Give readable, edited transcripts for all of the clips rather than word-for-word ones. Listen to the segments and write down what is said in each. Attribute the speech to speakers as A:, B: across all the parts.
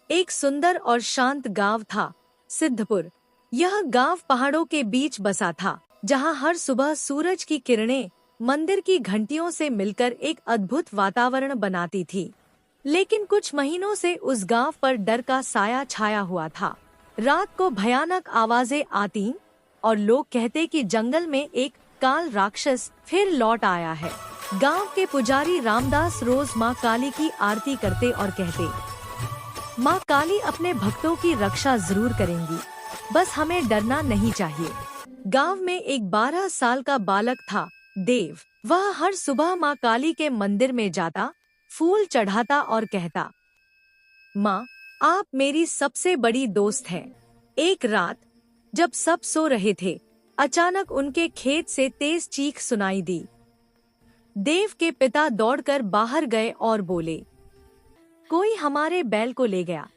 A: एक सुंदर और शांत गांव था, सिद्धपुर। यह गांव पहाड़ों के बीच बसा था, जहां हर सुबह सूरज की किरणें मंदिर की घंटियों से मिलकर एक अद्भुत वातावरण बनाती थी। लेकिन कुछ महीनों से उस गांव पर डर का साया छाया हुआ था। रात को भयानक आवाजें आती और लोग कहते कि जंगल में एक काल राक्षस फिर लौट आया है। गांव के पुजारी रामदास रोज माँ काली की आरती करते और कहते, माँ काली अपने भक्तों की रक्षा जरूर करेंगी, बस हमें डरना नहीं चाहिए। गांव में एक 12 साल का बालक था, देव। वह हर सुबह माँ काली के मंदिर में जाता, फूल चढ़ाता और कहता, माँ आप मेरी सबसे बड़ी दोस्त हैं। एक रात जब सब सो रहे थे, अचानक उनके खेत से तेज चीख सुनाई दी। देव के पिता दौड़कर बाहर गए और बोले, कोई हमारे बैल को ले गया।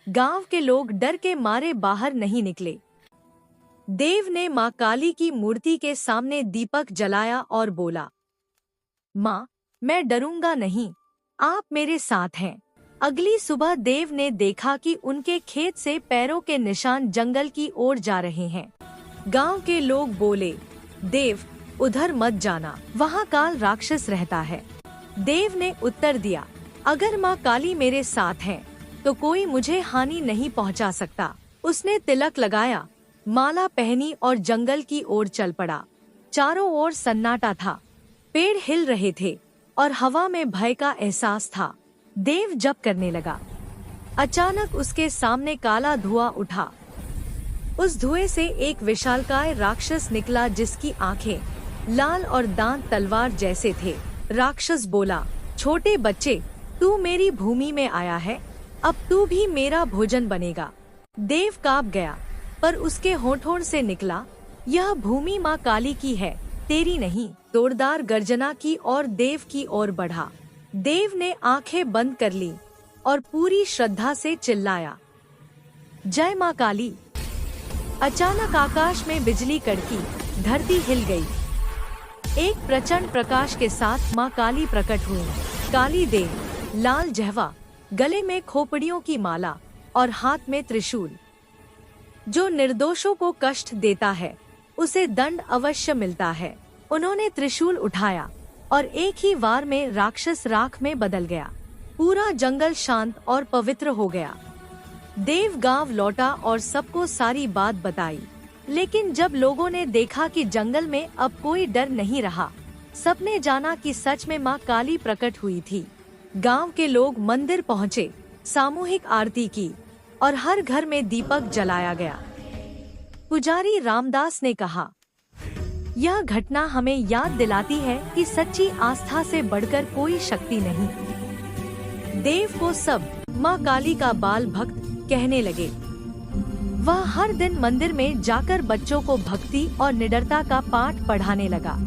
A: गांव के लोग डर के मारे बाहर नहीं निकले। देव ने माँ काली की मूर्ति के सामने दीपक जलाया और बोला, माँ मैं डरूंगा नहीं, आप मेरे साथ हैं। अगली सुबह देव ने देखा कि उनके खेत से पैरों के निशान जंगल की ओर जा रहे हैं। गांव के लोग बोले, देव उधर मत जाना, वहाँ काल राक्षस रहता है। देव ने उत्तर दिया, अगर माँ काली मेरे साथ है तो कोई मुझे हानि नहीं पहुँचा सकता। उसने तिलक लगाया, माला पहनी और जंगल की ओर चल पड़ा। चारों ओर सन्नाटा था, पेड़ हिल रहे थे और हवा में भय का एहसास था। देव जप करने लगा। अचानक उसके सामने काला धुआं उठा। उस धुएं से एक विशालकाय राक्षस निकला, जिसकी आंखें लाल और दांत तलवार जैसे थे। राक्षस बोला, छोटे बच्चे तू मेरी भूमि में आया है, अब तू भी मेरा भोजन बनेगा। देव कांप गया, पर उसके होठों से निकला, यह भूमि माँ काली की है, तेरी नहीं। जोरदार गर्जना की और देव की ओर बढ़ा। देव ने आंखें बंद कर ली और पूरी श्रद्धा से चिल्लाया, जय माँ काली। अचानक आकाश में बिजली कड़की, धरती हिल गई। एक प्रचंड प्रकाश के साथ माँ काली प्रकट हुई। काली देव, लाल जहवा, गले में खोपड़ियों की माला और हाथ में त्रिशूल। जो निर्दोषों को कष्ट देता है उसे दंड अवश्य मिलता है। उन्होंने त्रिशूल उठाया और एक ही वार में राक्षस राख में बदल गया। पूरा जंगल शांत और पवित्र हो गया। देव गांव लौटा और सबको सारी बात बताई। लेकिन जब लोगों ने देखा कि जंगल में अब कोई डर नहीं रहा, सबने जाना कि सच में माँ काली प्रकट हुई थी। गांव के लोग मंदिर पहुँचे, सामूहिक आरती की और हर घर में दीपक जलाया गया। पुजारी रामदास ने कहा, यह घटना हमें याद दिलाती है कि सच्ची आस्था से बढ़कर कोई शक्ति नहीं। देव को सब माँ काली का बाल भक्त कहने लगे। वह हर दिन मंदिर में जाकर बच्चों को भक्ति और निडरता का पाठ पढ़ाने लगा।